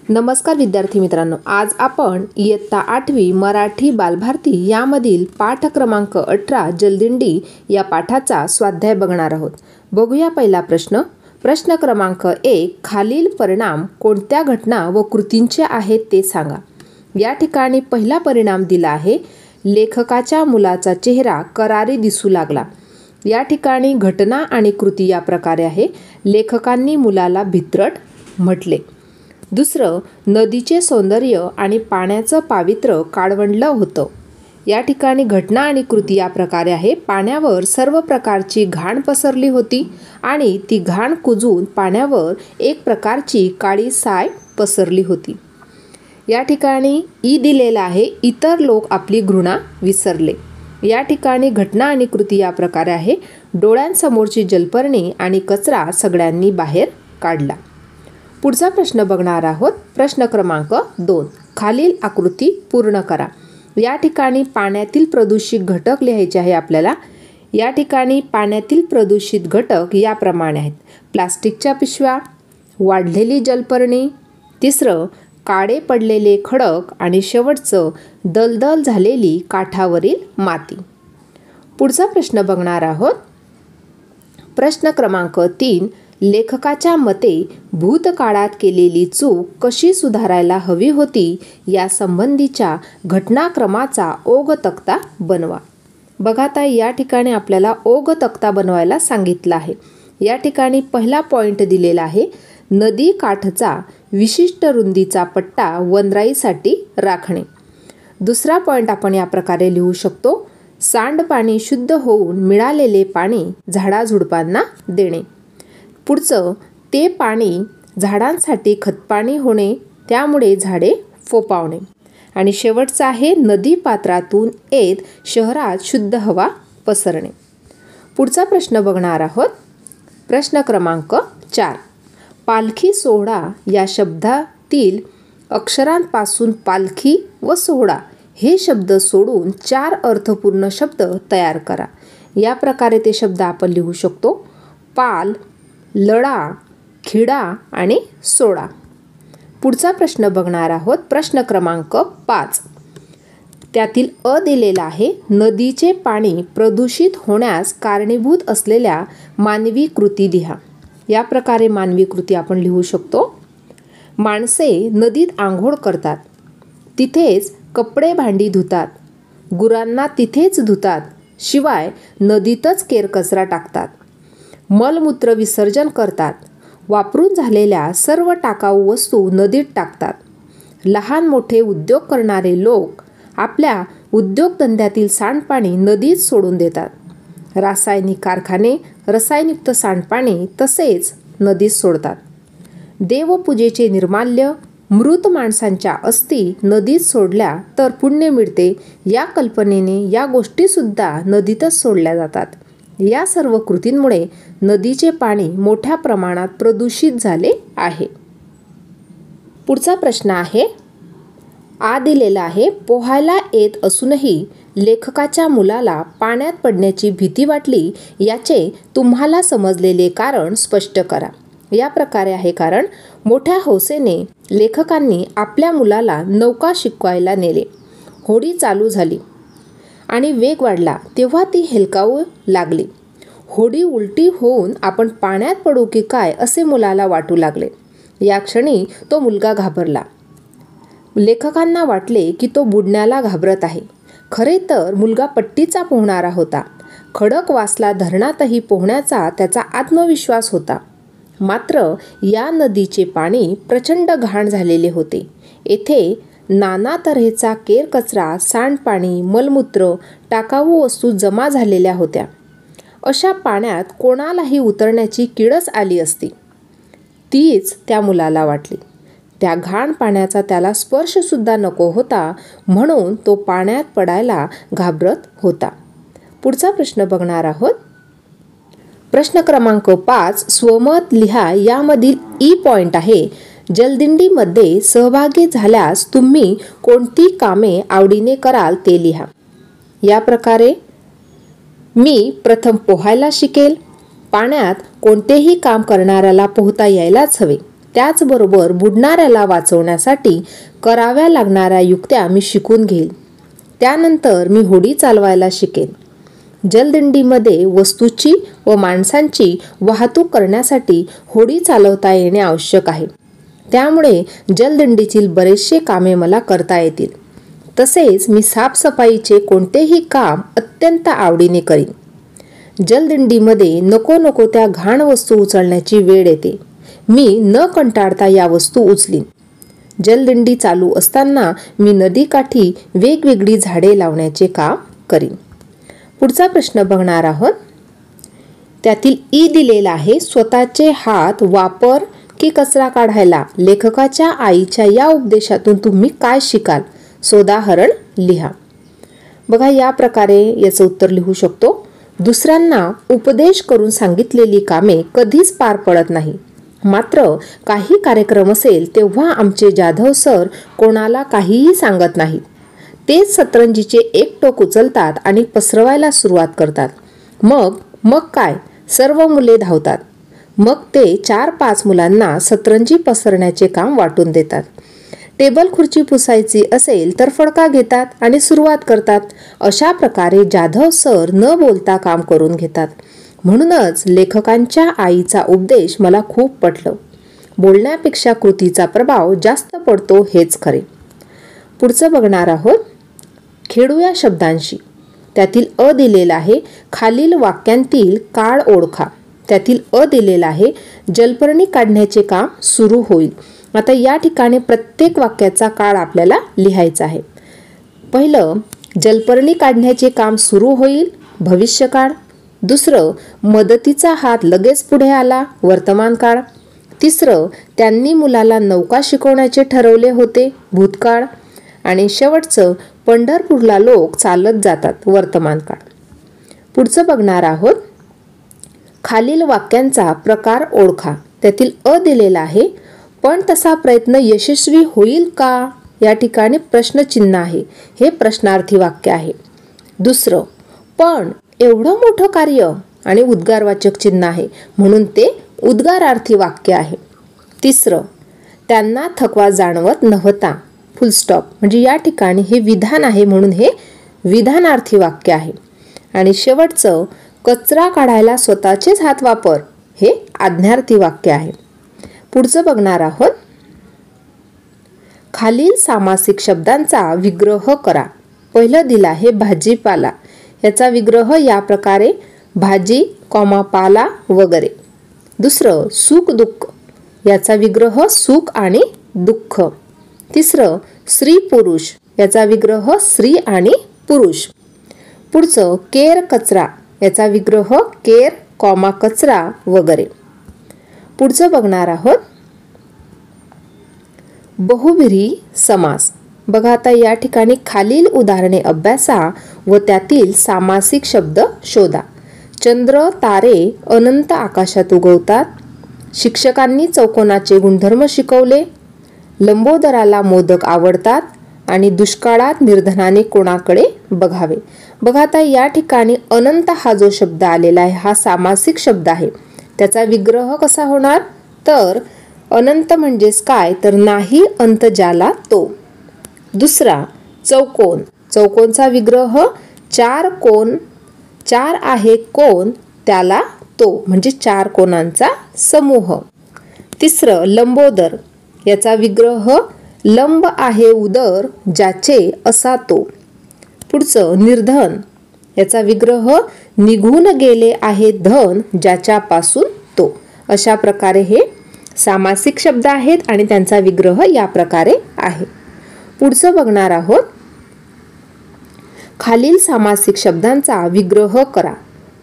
नमस्कार विद्यार्थी मित्रांनो, आज आपण इयत्ता 8वी मराठी बालभारती यामधील पाठ क्रमांक 18 जलदिंडी या पाठाचा स्वाध्याय बघणार आहोत। बघूया पहिला प्रश्न। प्रश्न क्रमांक 1, खालील परिणाम कोणत्या घटना व कृतींचे आहेत ते सांगा। या ठिकाणी पहिला परिणाम दिला आहे, लेखकाच्या मुलाचा चेहरा करारी दिसू लागला। या ठिकाणी घटना आणि कृती या प्रकारे आहे। लेखकांनी मुलाला भित्रट म्हटले। दुसरं, नदीचे सौंदर्य आणि पाण्याचं पावित्र्य काळवंडलं होतं। या ठिकाणी घटना आणि कृती या प्रकारे आहे। पाण्यावर सर्व प्रकारची घाण पसरली होती आणि ती घाण कुजून पाण्यावर एक प्रकारची काळी साय पसरली होती। या ठिकाणी ई दिलेला आहे, इतर लोक आपली घृणा विसरले। या ठिकाणी घटना आणि कृती या प्रकारे आहे। डोळ्यांसमोरची जलपर्णी आणि कचरा सगळ्यांनी बाहेर काढला। पुढचा प्रश्न बघणार आहोत। प्रश्न क्रमांक 2, खालील आकृती पूर्ण करा। या ठिकाणी पाण्यातील प्रदूषित घटक लिहायचे आहे आपल्याला। या ठिकाणी पाण्यातील प्रदूषित घटक याप्रमाणे आहेत, प्लास्टिकच्या पिशव्या, वाढलेली जलपर्णी, तिसरं काळे पडलेले खडक आणि शेवटचं दलदल झालेली काठावरील माती। पुढचा प्रश्न बघणार आहोत। प्रश्न क्रमांक 3, लेखकाच्या मते भूतकाळात केलेली चूक कशी सुधारायला हवी होती या संबंधीच्या घटनाक्रमाचा ओघ तक्ता बनवा। बघा आता या ठिकाणी आपल्याला ओघ तक्ता बनवायला सांगितलं आहे। या ठिकाणी पहिला पॉइंट दिलेला आहे, नदी काठचा विशिष्ट रुंदीचा पट्टा वनराईसाठी राखणे। दुसरा पॉइंट आपण या प्रकारे लिहू शकतो, सांडपाणी शुद्ध होऊन मिळालेले पाणी झाडाझुडपांना देणे। पुढचं, ते पाणी झाडांसाठी खतपाणी होणे, त्यामुळे झाडे फोपावणे। आणि शेवटचं आहे, नदी पात्रातून येत शहरात शुद्ध हवा पसरणे। पुढचा प्रश्न बघणार आहोत। प्रश्न क्रमांक 4, पालखी सोहळा या शब्दातील अक्षरांपासून पालखी व सोहळा हे शब्द सोडून 4 अर्थपूर्ण शब्द तयार करा। या प्रकारे ते शब्द आपण लिहू शकतो, पाल, लळा, खिडा आणि सोडा। पुढचा प्रश्न बघणार आहोत। प्रश्न क्रमांक 5, त्यातील अ दिलेला आहे, नदीचे पाणी प्रदूषित होण्यास कारणीभूत असलेल्या मानवी कृती लिहा। या प्रकारे मानवी कृती आपण लिहू शकतो, माणसे नदीत आंघोळ करतात, तिथेच कपडे भांडी धुतात, गुरांना तिथेच धुतात, शिवाय नदीतच केरकचरा टाकतात, मलमूत्र विसर्जन करतात, वापरून झालेल्या सर्व टाकाऊ वस्तू नदीत टाकतात, लहान मोठे उद्योग करणारे लोक आपल्या उद्योगधंद्यातील सांडपाणी नदीत सोडून देतात, रासायनिक कारखाने रसायनयुक्त सांडपाणी तसेच नदीत सोडतात, देवपूजेचे निर्माल्य, मृत माणसांच्या अस्थी नदीत सोडल्या तर पुण्य मिळते, या कल्पनेने या गोष्टीसुद्धा नदीतच सोडल्या जातात। या सर्व कृतींमुळे नदीचे पाणी मोठ्या प्रमाणात प्रदूषित झाले आहे। पुढचा प्रश्न आहे, आ दिलेला आहे, पोहायला येत असूनही लेखकाच्या मुलाला पाण्यात पडण्याची भीती वाटली, याचे तुम्हाला समजलेले कारण स्पष्ट करा। या प्रकारे आहे कारण, मोठ्या हौसेने लेखकांनी आपल्या मुलाला नौका शिकवायला नेले। होडी चालू झाली आणि वेग वाढला तेव्हा ती हेलकावू लागली। होडी उलटी होऊन आपण पाण्यात पडू की काय असे मुलाला वाटू लागले। या क्षणी तो मुलगा घाबरला। लेखकांना वाटले की तो बुडण्याला घाबरत आहे। खरे तर मुलगा पट्टीचा पोहणारा होता। खडकवासला धरणातही पोहण्याचा त्याचा आत्मविश्वास होता। मात्र या नदीचे पाणी प्रचंड घाण झालेले होते। येथे नाना तऱ्हेचा केरकचरा, सांडपाणी, मलमूत्र, टाकाऊ वस्तू जमा झालेल्या होत्या। अशा पाण्यात कोणालाही उतरण्याची किळस आली असती, तीच त्या मुलाला वाटली। त्या घाण पाण्याचा त्याला स्पर्शसुद्धा नको होता, म्हणून तो पाण्यात पडायला घाबरत होता। पुढचा प्रश्न बघणार आहोत। प्रश्न क्रमांक 5, स्वमत लिहा। यामधील ई पॉइंट आहे, जलदिंडीमध्ये सहभागी झाल्यास तुम्ही कोणती कामे आवडीने कराल ते लिहा। या प्रकारे, मी प्रथम पोहायला शिकेल, पाण्यात कोणतेही काम करणाऱ्याला पोहता यायलाच हवे, त्याचबरोबर बुडणाऱ्याला वाचवण्यासाठी कराव्या लागणाऱ्या युक्त्या मी शिकून घेईन. त्यानंतर मी होडी चालवायला शिकेन. जलदिंडीमध्ये वस्तूची व माणसांची वाहतूक करण्यासाठी होडी चालवता येणे आवश्यक आहे. त्यामुळे जलदिंडीतील बरेचसे कामे मला करता येतील. तसेच मी साफसफाईचे कोणतेही काम अत्यंत आवडीने करीन. जलदिंडीमध्ये नको नको त्या घाण वस्तू उचलण्याची वेळ येते. मी न कंटाळता या वस्तू उचलीन. जलदिंडी चालू असताना मी नदीकाठी वेगवेगळी झाडे लावण्याचे काम करीन. पुढचा प्रश्न बघणार आहोत. त्यातील ई दिलेला आहे. स्वतःचे हात वापर की कचरा काढायला. लेखकाच्या आईच्या या उपदेशातून तुम्ही काय शिकाल? सोदाहरण लिहा. बघा, या प्रकारे याचं उत्तर लिहू शकतो. दुसऱ्यांना उपदेश करून सांगितलेली कामे कधीच पार पडत नाही. मात्र काही कार्यक्रम असेल तेव्हा आमचे जाधव सर कोणाला काहीही सांगत नाहीत. तेच सतरंजीचे एक टोक उचलतात आणि पसरवायला सुरुवात करतात. मग काय, सर्व मुले धावतात. मग ते 4-5 मुलांना सतरंजी पसरण्याचे काम वाटून देतात. टेबल खुर्ची पुसायची असेल तर फडका घेतात आणि सुरुवात करतात. अशा प्रकारे जाधव सर न बोलता काम करून घेतात. म्हणूनच लेखकांच्या आईचा उपदेश मला खूप पटलं. बोलण्यापेक्षा कृतीचा प्रभाव जास्त पडतो हेच खरे. पुढचं बघणार आहोत. खेळूया शब्दांशी. त्यातील अ दिलेला आहे. खालील वाक्यांतील काळ ओळखा. त्यातील अ दिलेला आहे. जलपर्णी काढण्याचे काम सुरू होईल. आता या ठिकाणी प्रत्येक वाक्याचा काळ आपल्याला लिहायचा आहे. पहिलं, जलपर्णी काढण्याचे काम सुरू होईल, भविष्यकाळ. दुसरं, मदतीचा हात लगेच पुढे आला, वर्तमान काळ. तिसरं, त्यांनी मुलाला नौका शिकवण्याचे ठरवले होते, भूतकाळ. आणि शेवटचं, पंढरपूरला लोक चालत जातात, वर्तमान काळ. पुढचं बघणार आहोत. खालील वाक्यांचा प्रकार ओळखा. त्यातील अ दिलेला आहे. पण तसा प्रयत्न यशस्वी होईल का? या ठिकाणी प्रश्नचिन्ह आहे. हे प्रश्नार्थी वाक्य आहे. दुसरं, पण एवढं मोठं कार्य आणि उद्गारवाचक चिन्ह आहे म्हणून ते उद्गारार्थी वाक्य आहे. तिसरं, त्यांना थकवा जाणवत नव्हता, फुल स्टॉप. म्हणजे या ठिकाणी हे विधान आहे म्हणून हे विधानार्थी वाक्य आहे. आणि शेवटचं, कचरा काढायला स्वतःचेच हात वापर, हे आज्ञार्थी वाक्य आहे. पुढचं बघणार आहोत. खालील सामासिक शब्दांचा विग्रह करा. पहिलं दिलं आहे भाजीपाला. याचा विग्रह या प्रकारे, भाजी, पाला वगैरे. दुसरं, सुख दुःख. याचा विग्रह सुख आणि दुःख. तिसरं, स्त्री पुरुष. याचा विग्रह स्त्री आणि पुरुष. पुढचं, केर कचरा. याचा विग्रह केर, कचरा वगैरे. पुढचं बघणार आहोत. बहुव्रीही समास. बघा, आता या ठिकाणी खालील उदाहरणे अभ्यासा व त्यातील सामासिक शब्द शोधा. चंद्र तारे अनंत आकाशात उगवतात. शिक्षकांनी चौकोनाचे गुणधर्म शिकवले. लंबोदराला मोदक आवडतात. आणि दुष्काळात निर्धनाने कोणाकडे बघावे. बघा, आता या ठिकाणी अनंत हा जो शब्द आलेला आहे हा सामासिक शब्द आहे. त्याचा विग्रह कसा होणार? तर अनंत म्हणजेच काय? तर नाही अंत ज्याला तो. दुसरा, चौकोन. चौकोनचा विग्रह 4 कोण, 4 आहे कोण त्याला तो, म्हणजे 4 कोणांचा समूह. तिसरं, लंबोदर. याचा विग्रह लंब आहे उदर ज्याचे असा तो. पुढचं, निर्धन. याचा विग्रह निघून गेले आहे धन ज्याच्यापासून तो. अशा प्रकारे हे सामासिक शब्द आहेत आणि त्यांचा विग्रह या प्रकारे आहे. पुढचं बघणार आहोत. खालील सामासिक शब्दांचा विग्रह करा.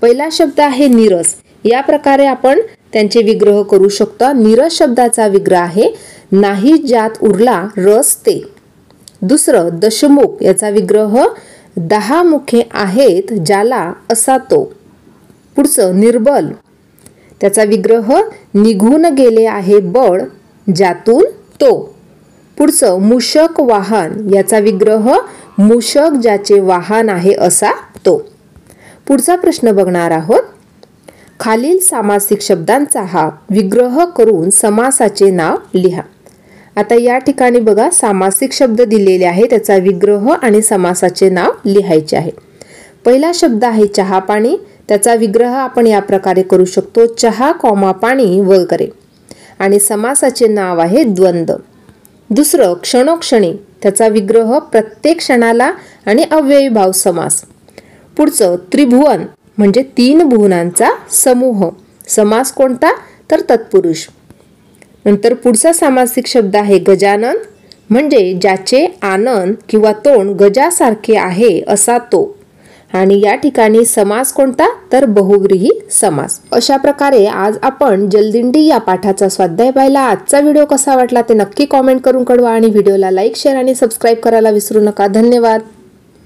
पहिला शब्द आहे नीरस. या प्रकारे आपण त्यांचे विग्रह करू शकतो. नीरस शब्दाचा विग्रह आहे नाही ज्यात उरला रस ते. दुसरं, दशमुख. याचा विग्रह 10 मुखे आहेत ज्याला असा तो. पुढचं, निर्बल. त्याचा विग्रह निघून गेले आहे बळ ज्यातून तो. पुढचं, मूषक वाहन. याचा विग्रह मूषक ज्याचे वाहन आहे असा तो. पुढचा प्रश्न बघणार आहोत. खालील सामासिक शब्दांचा हा विग्रह करून समासाचे नाव लिहा। आता या ठिकाणी बघा सामासिक शब्द दिलेले आहे, त्याचा विग्रह आणि समासाचे नाव लिहायचे आहे। पहिला शब्द आहे चहा पाणी, त्याचा विग्रह आपण या प्रकारे करू शकतो, चहा पाणी वगैरे। आणि समासाचे नाव आहे द्वंद्व। दुसरं क्षणोक्षणी, त्याचा विग्रह प्रत्येक क्षणाला आणि अव्ययीभाव समास। पुढचं त्रिभुवन म्हणजे 3 भुवनांचा समूह, समास कोणता तर तत्पुरुष। नंतर पुढचा सामासिक शब्द आहे गजानन, म्हणजे ज्याचे आनन किंवा तोंड गजासारखे आहे असा तो। आणि या ठिकाणी समास कोणता तर बहुव्रीही समास। अशा प्रकारे आज आपण जलदिंडी या पाठाचा स्वाध्याय पाहिला। आजचा व्हिडिओ कसा वाटला ते नक्की कमेंट करून कळवा आणि व्हिडिओला लाईक, शेअर आणि सबस्क्राईब करायला विसरू नका। धन्यवाद।